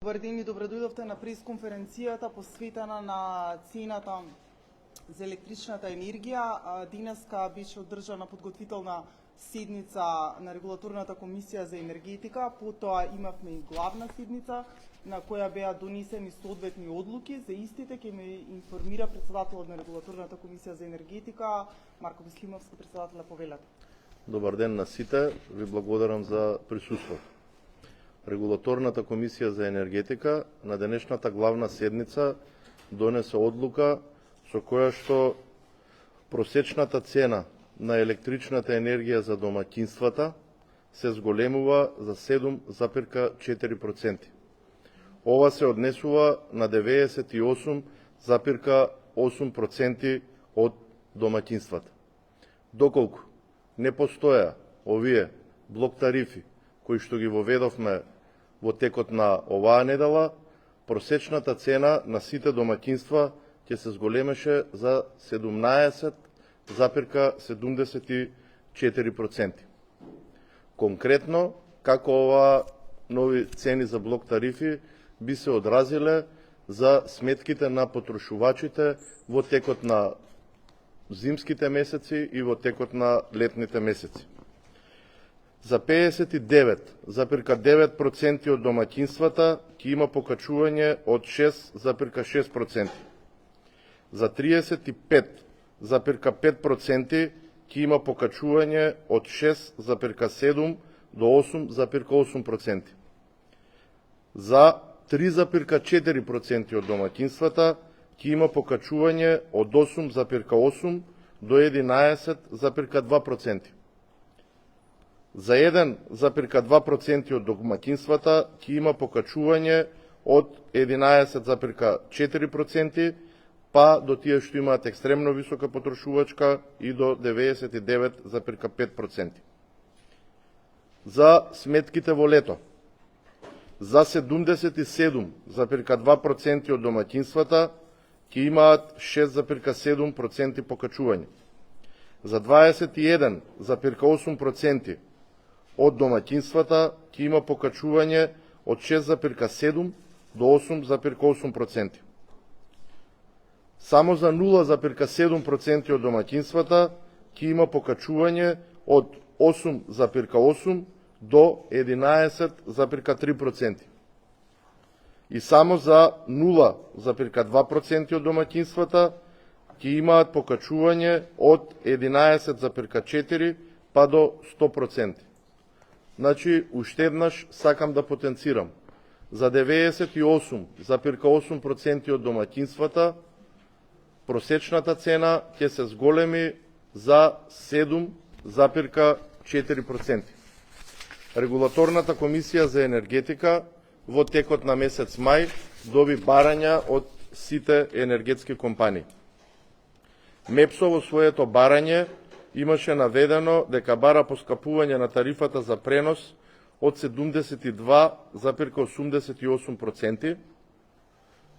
Добар ден и добредојдовте на пресконференцијата посветена на цената за електричната енергија. Денеска беше одржана подготвителна седница на Регулаторната комисија за енергетика, потоа имавме и главна седница на која беа донесени соодветни одлуки. За истите ќе ме информира председателот на Регулаторната комисија за енергетика Марко Беслимовски. Председателя, повелете. Добар ден на сите, ви благодарам за присуство. Регулаторната комисија за енергетика на денешната главна седница донесе одлука со која што просечната цена на електричната енергија за домаќинствата се зголемува за 7,4%. Ова се однесува на 98,8% од домаќинствата. Доколку не постоја овие блок тарифи кои што ги воведовме во текот на оваа недела, просечната цена на сите домаќинства ќе се зголемеше за 17,74%. Конкретно, како ова нови цени за блок тарифи би се одразиле за сметките на потрошувачите во текот на зимските месеци и во текот на летните месеци. За 59,9% од домаќинствата ќе има покачување од 6,6%. За 35,5% ќе има покачување од 6,7 до 8,8%. За 3,4% од домаќинствата ќе има покачување од 8,8 до 11,2%. За 1,2% од домаќинствата ќе има покачување од 11,4% па до тие што имаат екстремно висока потрошувачка и до 99,5%. За сметките во лето, за 77,2% од домаќинствата ќе имаат 6,7% покачување. За 21,8% од домаќинствата ќе има покачување од 6,7 до 8,8%. Само за 0,7% од домаќинствата ќе има покачување од 8,8 до 11,3%. И само за 0,2% од домаќинствата ќе имаат покачување од 11,4 па до 100%. Значи, уште еднаш сакам да потенцирам. За 98,8% од домаќинствата просечната цена ќе се зголеми за 7,4%. Регулаторната комисија за енергетика во текот на месец мај доби барања од сите енергетски компании. МЕПСО во своето барање имаше наведено дека бара поскапување на тарифата за пренос од 72,88%.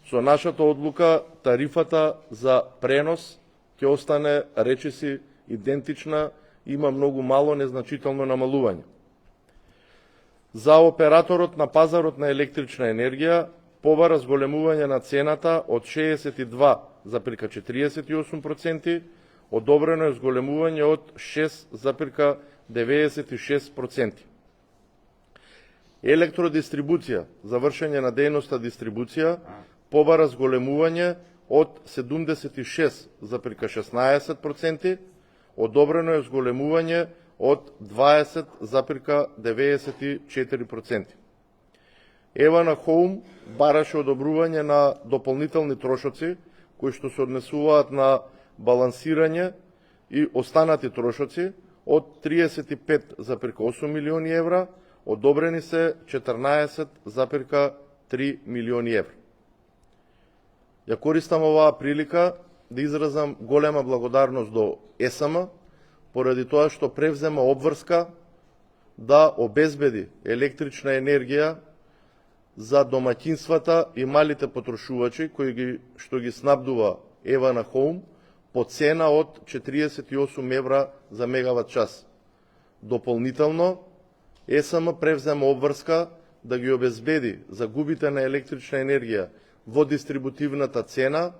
Со нашата одлука тарифата за пренос ќе остане речиси идентична, има многу мало незначително намалување. За операторот на пазарот на електрична енергија побара зголемување на цената од 62,48%, одобрено е зголемување од 6,96%. Електродистрибуција, завршење на дејноста дистрибуција, побара зголемување од 76,16%, одобрено е зголемување од 20,94%. Евана Хоум бараше одобрување на дополнителни трошоци, кои што се однесуваат на балансирање и останати трошоци од 35,8 милиони евра, одобрени се 14,3 милиони евра. Ја користам оваа прилика да изразам голема благодарност до ЕСМ, поради тоа што превзема обврска да обезбеди електрична енергија за домаќинствата и малите потрошувачи што ги снабдува Евана Хоум по цена од 48 евра за мегават час. Дополнително, ЕСМ превзема обврска да ги обезбеди загубите на електрична енергија во дистрибутивната цена,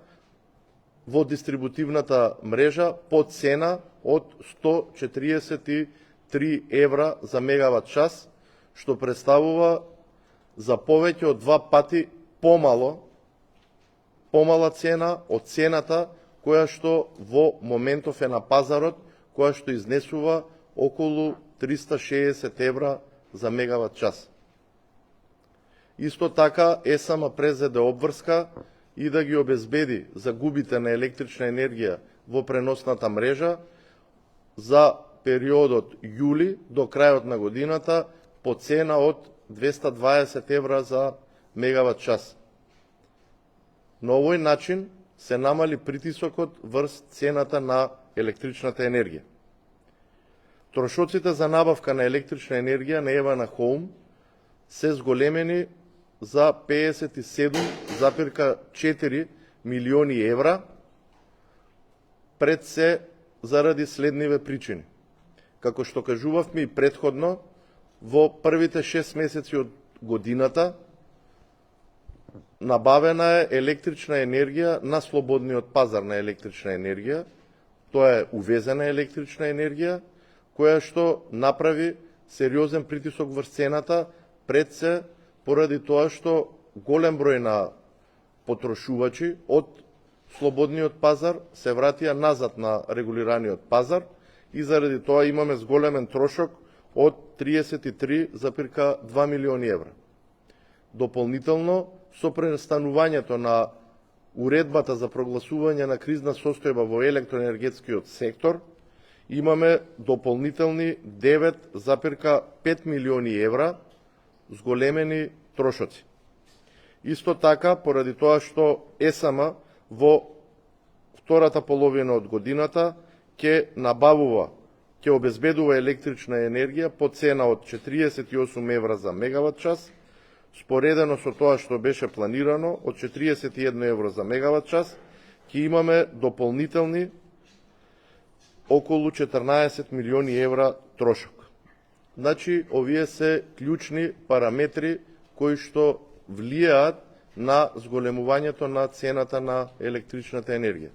во дистрибутивната мрежа по цена од 143 евра за мегават час, што представува за повеќе од 2 пати помала цена од цената која што во моментов е на пазарот, која што изнесува околу 360 евра за мегават час. Исто така, ЕСАМ презеде обврска и да ги обезбеди загубите на електрична енергија во преносната мрежа за периодот јули до крајот на годината по цена од 220 евра за мегават час. На овој начин се намали притисокот врз цената на електричната енергија. Трошоците за набавка на електрична енергија на Евана Хоум се зголемени за 57,4 милиони евра, пред се заради следниве причини. Како што кажувавме и претходно, во првите 6 месеци од годината набавена е електрична енергија на слободниот пазар на електрична енергија, тоа е увезена електрична енергија, која што направи сериозен притисок врз цената, пред се поради тоа што голем број на потрошувачи од слободниот пазар се вратија назад на регулираниот пазар и заради тоа имаме зголемен трошок од 33,2 милиони евра. Дополнително, со престанувањето на уредбата за прогласување на кризна состојба во електроенергетскиот сектор, имаме дополнителни 9,5 милиони евра зголемени трошоци. Исто така, поради тоа што ЕСАМ во втората половина од годината ќе обезбедува електрична енергија по цена од 48 евра за мегават час, споредено со тоа што беше планирано од 41 евро за мегават час, ќе имаме дополнителни околу 14 милиони евра трошок. Значи, овие се клучни параметри кои што влијаат на зголемувањето на цената на електричната енергија.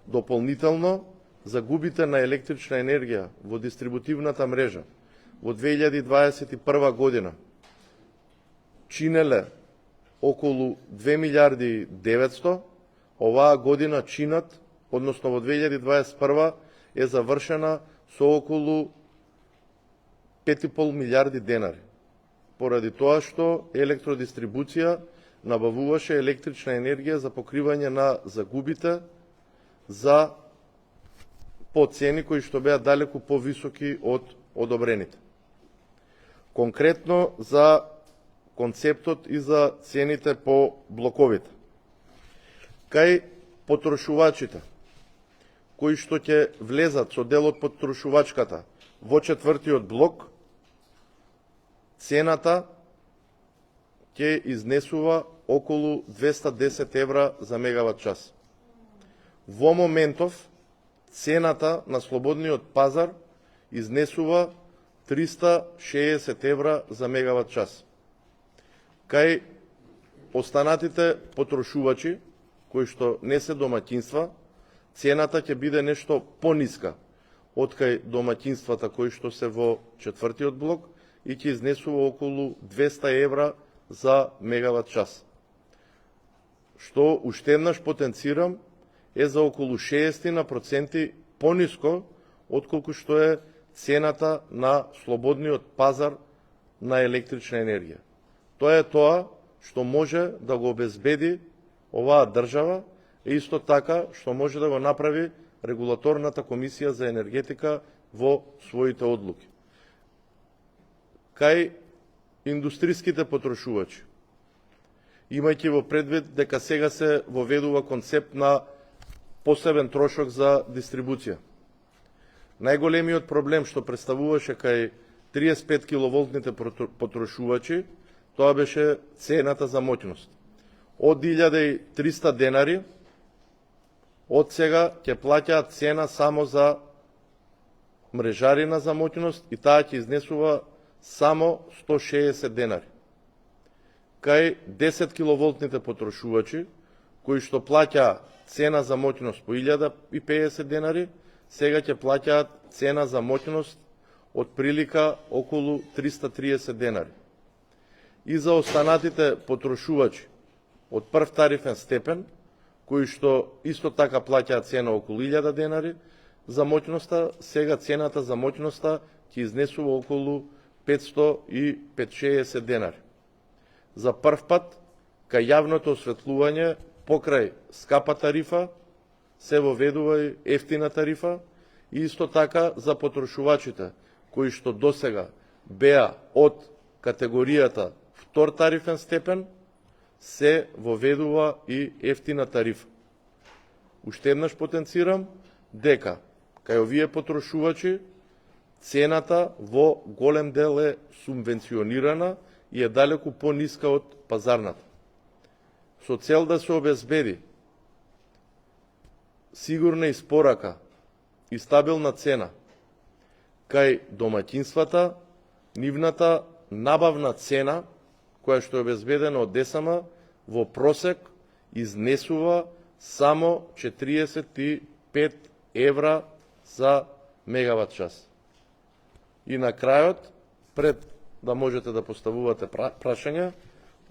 Дополнително, загубите на електрична енергија во дистрибутивната мрежа во 2021 година чинеле околу 2 милиарди 900, оваа година чинат, односно во 2021 е завршена со околу 5,5 милиарди денари, поради тоа што електродистрибуција набавуваше електрична енергија за покривање на загубите за по цени кои што беа далеку повисоки од одобрените. Конкретно за концептот и за цените по блоковите. Кај потрошувачите, кои што ќе влезат со дел од потрошувачката во четвртиот блок, цената ќе изнесува околу 210 евра за мегават час. Во моментов, цената на слободниот пазар изнесува 360 евра за мегават час. Кај останатите потрошувачи, кои што не се домаќинства, цената ќе биде нешто пониска од кај домаќинствата кои што се во четвртиот блок и ќе изнесува околу 200 евра за мегават час. Што уште еднаш потенцирам е за околу 60% пониско отколку што е цената на слободниот пазар на електрична енергија. Тоа е тоа што може да го обезбеди оваа држава и исто така што може да го направи Регулаторната комисија за енергетика во своите одлуки. Кај индустриските потрошувачи, имајќи во предвид дека сега се воведува концепт на посебен трошок за дистрибуција. Најголемиот проблем што представуваше кај 35 киловолтните потрошувачи, тоа беше цената за моќност. Од 1300 денари, од сега ќе плаќаат цена само за мрежарина за моќност и таа ќе изнесува само 160 денари. кај 10 киловолтните потрошувачи, кои што плаќа цена за моќност по 1050 денари, сега ќе плаќаат цена за моќност од прилика околу 330 денари. И за останатите потрошувачи од прв тарифен степен, кои што исто така плаќаат цена околу 1000 денари, за моќноста, сега цената за моќноста ќе изнесува околу 560 денари. За прв пат, кај јавното осветлување, покрај скапа тарифа, се воведува и ефтина тарифа, и исто така за потрошувачите, кои што досега беа од категоријата втор тарифен степен, се воведува и ефтина тарифа. Уште еднаш потенцирам дека кај овие потрошувачи цената во голем дел е субвенционирана и е далеку пониска од пазарната. Со цел да се обезбеди сигурна испорака и стабилна цена кај домаќинствата, нивната набавна цена, која што е обезбедена од ДСМ, во просек изнесува само 45 евра за мегават час. И на крајот, пред да можете да поставувате прашања,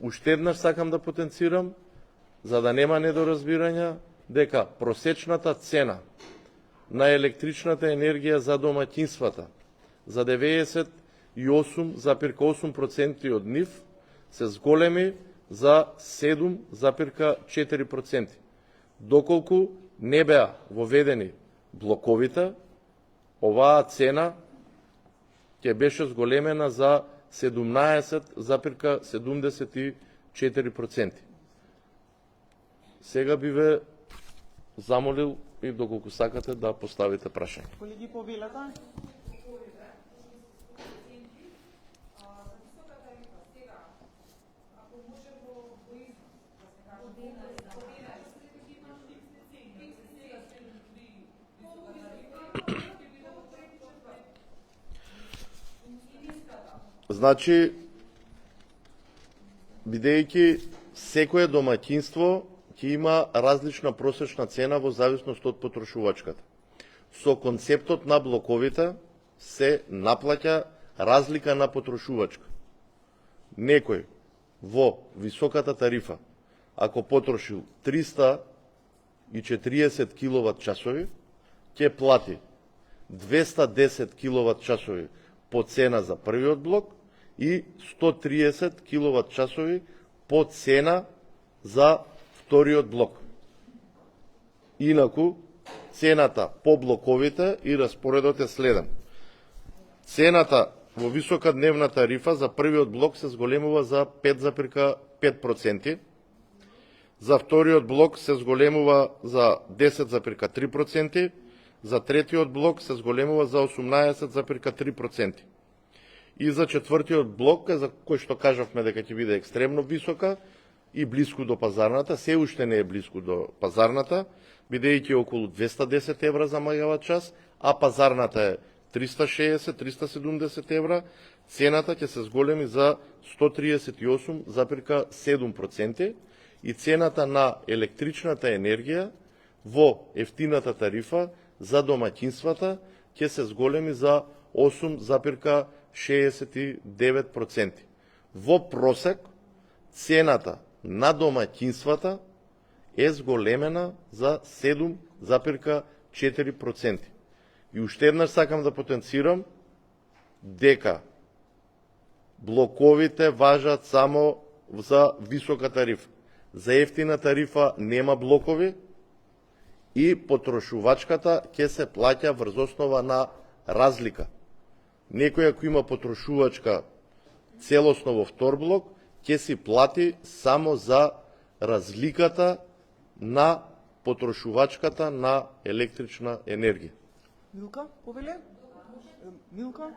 уште еднаш сакам да потенцирам, за да нема недоразбирања, дека просечната цена на електричната енергија за домаќинствата за 98,8% од нив се зголеми за 7,4%, доколку не беа воведени блоковите, оваа цена ќе беше зголемена за 17,74%. Сега би ве замолил и доколку сакате да поставите прашање. Колеги, повелете. Значи, бидејќи секое домаќинство ќе има различна просечна цена во зависност од потрошувачката. Со концептот на блоковите се наплаќа разлика на потрошувачка. Некој во високата тарифа, ако потрошил 340 киловат часови, ќе плати 210 киловат часови по цена за првиот блок и 130 киловат часови по цена за вториот блок. Инаку, цената по блоковите и распоредот е следен. Цената во висока дневна тарифа за првиот блок се зголемува за 5,5%, за вториот блок се зголемува за 10,3%, за третиот блок се зголемува за 18,3%. И за четвртиот блок, за кој што кажавме дека ќе биде екстремно висока и близко до пазарната, се уште не е близко до пазарната, бидејќи е околу 210 евра за мегават час, а пазарната е 360-370 евра, цената ќе се зголеми за 138,7% и цената на електричната енергија во ефтината тарифа за домаќинствата ќе се зголеми за 8,69%. Во просек, цената на домаќинствата е зголемена за 7,4%. И уште еднаш сакам да потенцирам дека блоковите важат само за висока тарифа. За ефтина тарифа нема блокови и потрошувачката ќе се плаќа врз основа на разлика. Некој ако има потрошувачка целосно во втор блок, ќе си плати само за разликата на потрошувачката на електрична енергија. Милка, повеле? Милка?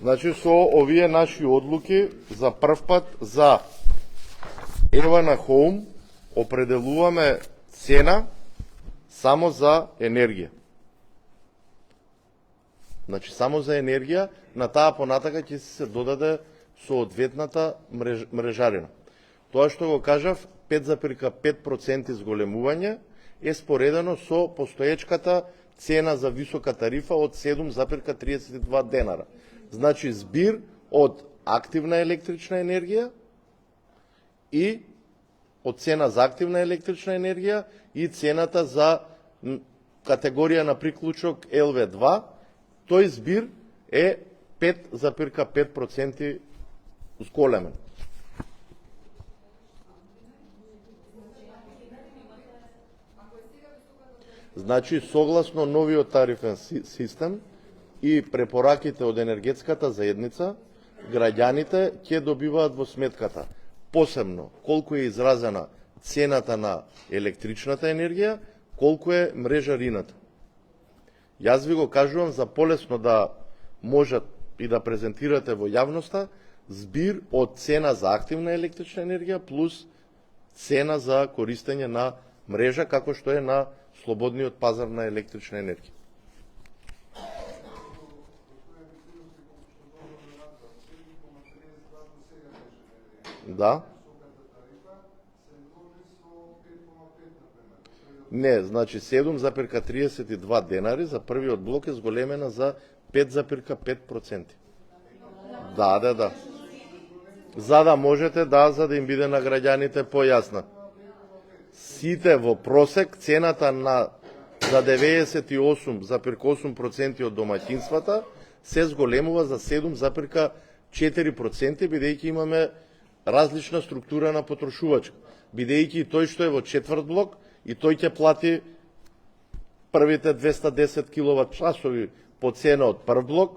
Значи со овие наши одлуки за прв пат за Евана Хоум определуваме цена само за енергија. Значи само за енергија, на таа понатака ќе се додаде соодветната мрежарина. Тоа што го кажав, 5,5% зголемување е споредено со постоечката цена за висока тарифа од 7,32 денара. Значи збир од активна електрична енергија и од цена за активна електрична енергија и цената за категорија на приклучок LV2, тој збир е 5,5% зголемен. Значи, согласно новиот тарифен систем и препораките од енергетската заедница, граѓаните ќе добиваат во сметката посебно колку е изразена цената на електричната енергија, колку е мрежарината. Јас ви го кажувам за полесно да можат и да презентирате во јавноста збир од цена за активна електрична енергија плюс цена за користење на мрежа како што е на слободниот пазар на електрична енергија. Да. Не, значи 7,32 денари за првиот блок е зголемена за 5,5%. Да. За да можете, за да им биде на граѓаните појасна. Сите во просек цената за 98,8% од домаќинствата се зголемува за 7,4%, бидејќи имаме различна структура на потрошувачка. Бидејќи тој што е во четврт блок, и тој ќе плати првите 210 киловат часови по цена од прв блок,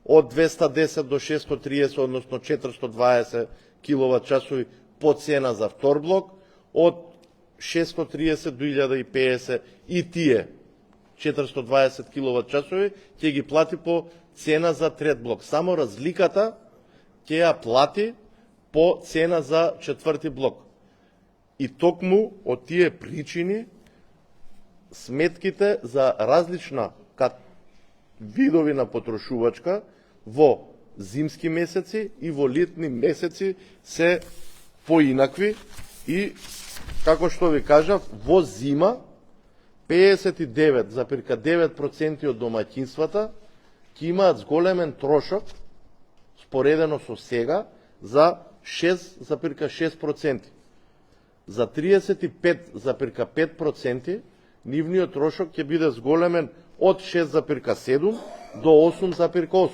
од 210 до 630, односно 420 киловат часови по цена за втор блок, од 630 до 1050 и тие 420 киловат часови ќе ги плати по цена за трет блок. Само разликата ќе ја плати по цена за четврти блок. И токму од тие причини сметките за различна видови на потрошувачка во зимски месеци и во летни месеци се поинакви и, како што ви кажав, во зима 59,9% од домаќинствата ќе имаат зголемен трошок споредено со сега за 6,6%. За 35,5% нивниот трошок ќе биде зголемен од 6,7 до 8,8,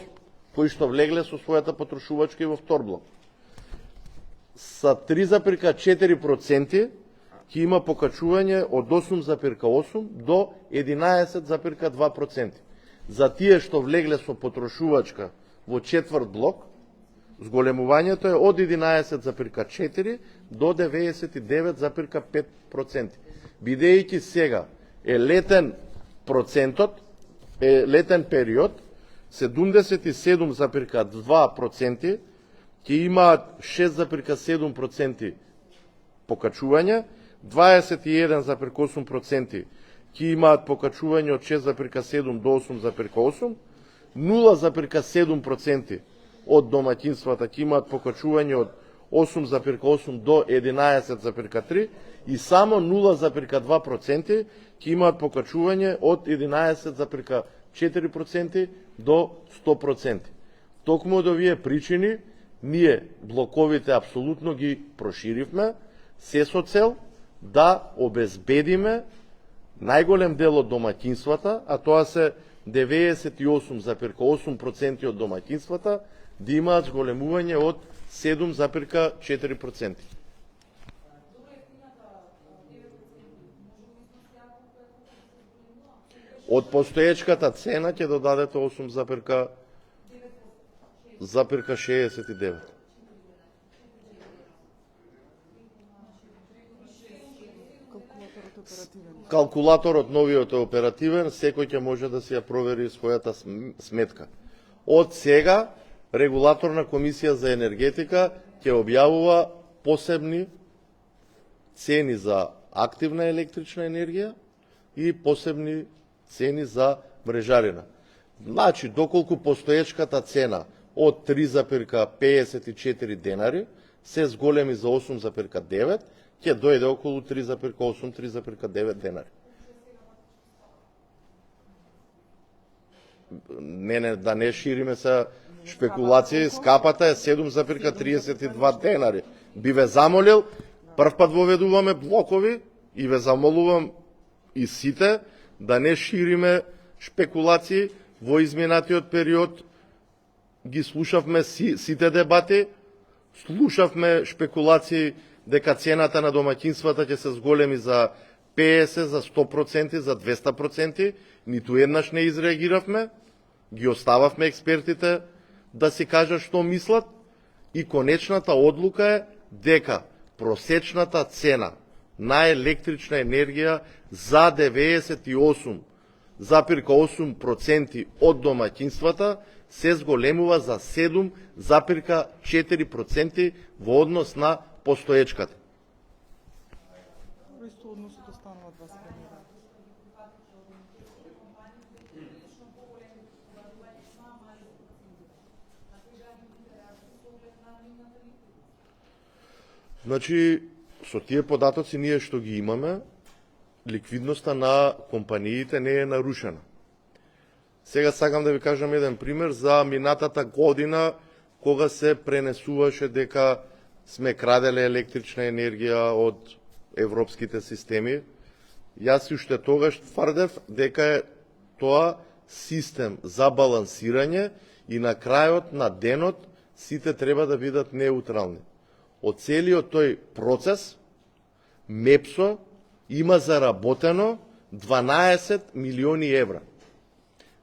кои што влегле со својата потрошувачка и во втор блок. Sa 3,4% ќе има покачување од 8,8 до 11,2%. За тие што влегле со потрошувачка во четврт блок, зголемувањето е од 11,4 до 99,5%. Бидејќи сега е летен период, 77,2% ќе имаат 6,7% покачување, 21,8% ќе имаат покачување од 6,7 до 8,8, 0,7% од домаќинствата ќе имаат покачување од 8,8 до 11,3 и само 0,2% ќе имаат покачување од 11,4% до 100%. Токму од овие причини, ние блоковите апсолутно ги проширивме, се со цел да обезбедиме најголем дел од домаќинствата, а тоа се 98,8% од домаќинствата, да имаат зголемување од 7,4%. Од постоечката цена ќе додадете 8,69. Калкулаторот новиот е оперативен, секој ќе може да си ја провери својата сметка. Од сега Регулаторна комисија за енергетика ќе објавува посебни цени за активна електрична енергија и посебни цени за мрежарина. Значи, доколку постоечката цена од 3,54 денари се зголеми за 8,9, ќе дојде околу 3,8-3,9 денари. Да не шириме се шпекулации, скапата е 7,32 денари. Би ве замолил, прв пат воведуваме блокови и ве замолувам и сите да не шириме шпекулации. Во изминатиот период ги слушавме сите дебати, слушавме шпекулации дека цената на домаќинствата ќе се зголеми за 50, за 100%, за 200%, ниту еднаш не изреагиравме, ги остававме експертите да си кажат што мислат и конечната одлука е дека просечната цена на електрична енергија за 98,8% од домаќинствата се зголемува за 7,4% во однос на постоечката. Исто односот останува 2 спрема 1. Значи, со тие податоци ние што ги имаме, ликвидноста на компаниите не е нарушена. Сега сакам да ви кажам еден пример за минатата година, кога се пренесуваше дека сме краделе електрична енергија од европските системи. Јас уште тогаш тврдев дека е тоа систем за балансирање и на крајот на денот сите треба да бидат неутрални. Од целиот тој процес, МЕПСО има заработено 12 милиони евра.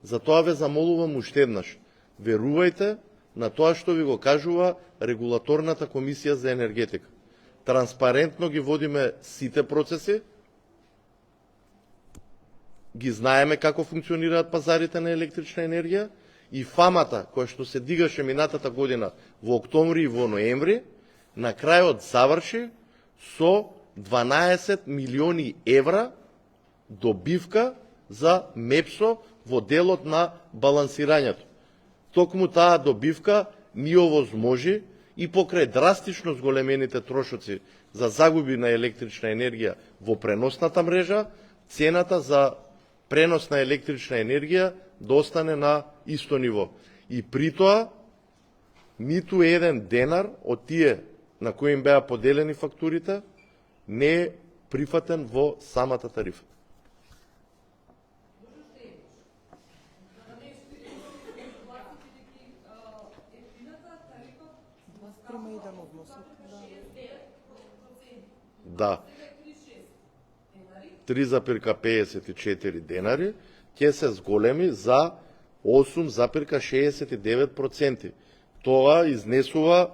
Затоа ве замолувам уште еднаш. Верувајте на тоа што ви го кажува Регулаторната комисија за енергетика. Транспарентно ги водиме сите процеси, ги знаеме како функционираат пазарите на електрична енергија и фамата која што се дигаше минатата година во октомври и во ноември, на крајот заврши со 12 милиони евра добивка за МЕПСО во делот на балансирањето. Токму таа добивка ни овозможи и покрај драстично зголемените трошоци за загуби на електрична енергија во преносната мрежа, цената за пренос на електрична енергија да остане на исто ниво. И при тоа, ниту еден денар од тие на кои им беа поделени фактурите не е прифатен во самата тарифа. Да. 3,54 денари ќе се зголеми за 8,69%. Тоа изнесува,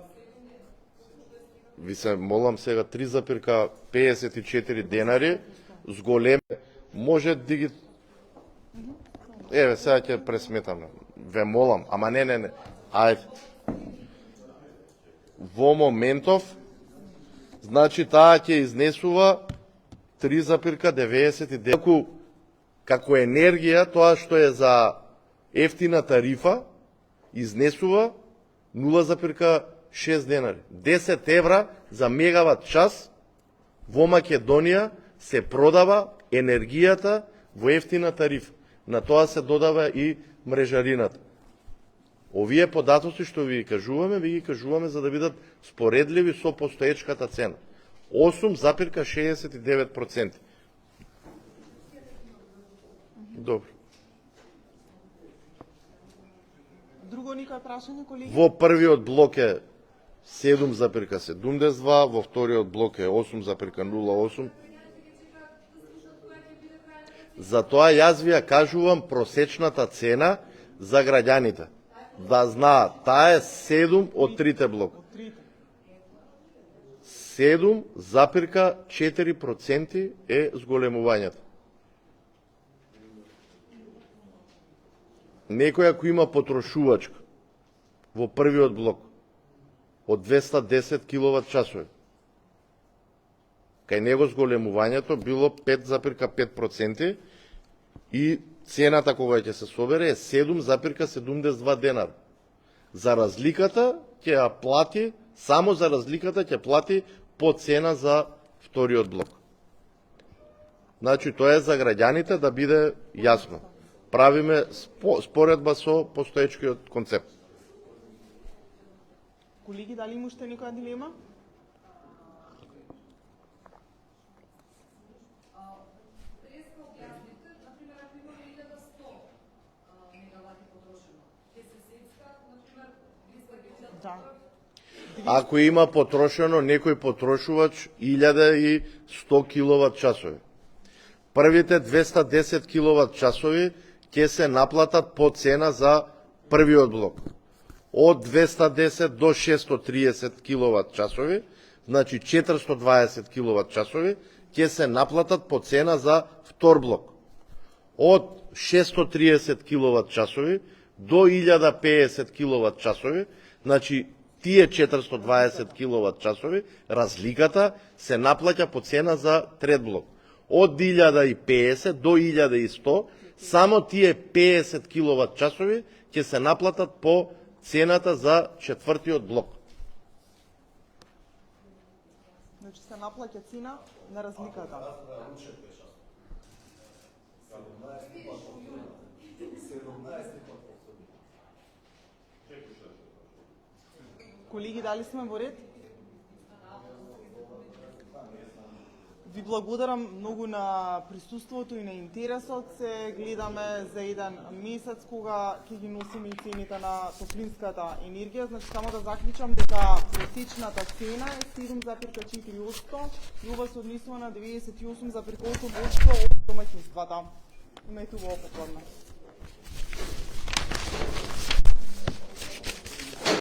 ви се молам сега, 3,54 денари зголеми, може да ги... Еве, сега ќе пресметам. Ве молам, ама не. Ајде. Во моментов, значи таа ќе изнесува 3,99. Како енергија, тоа што е за ефтина тарифа, изнесува 0,6 денари. 10 евра за мегават час во Македонија се продава енергијата во ефтина тарифа. На тоа се додава и мрежарината. Овие податоци што ви кажуваме, ви ги кажуваме за да бидат споредливи со постоечката цена. 8,69%. Добро. Друго никој прашање, колеги? Во првиот блок е 7,72, во вториот блок е 8,08. Затоа јас ви ја кажувам просечната цена за граѓаните. Да знаат, таа е 7 од трите блока. 7,4% е зголемувањето. Некој ако има потрошувачка, во првиот блок од 210 киловат часови. Кај него зголемувањето било 5,5% и цената кога ќе се собере е 7,72 денар. За разликата ќе ја плати, само за разликата ќе плати по цена за вториот блок. Значи, тоа е за граѓаните да биде јасно. Правиме споредба со постоечкиот концепт. Колеги, дали има уште некоја дилема? Да. Ако има потрошено, некој потрошувач 1100 киловат часови. Првите 210 киловат часови ќе се наплатат по цена за првиот блок. Од 210 до 630 киловат часови, значи 420 киловат часови, ќе се наплатат по цена за втор блок. Од 630 киловат часови до 1050 киловат часови, значи тие 420 киловат часови, разликата се наплаќа по цена за трет блок. Од 1050 до 1100, само тие 50 киловат часови ќе се наплатат по цената за четвртиот блок. Значи се наплаќа цена на разликата. Колеги, дали сме во ред? Ви благодарам многу на присуството и на интересот. Се гледаме за еден месец кога ќе ги носиме и цените на топлинската енергија. Значи, само да заклучам дека просечната цена е 7,4% и ова се однесува на 98,8% од домаќинствата. Имајте убаво попладне.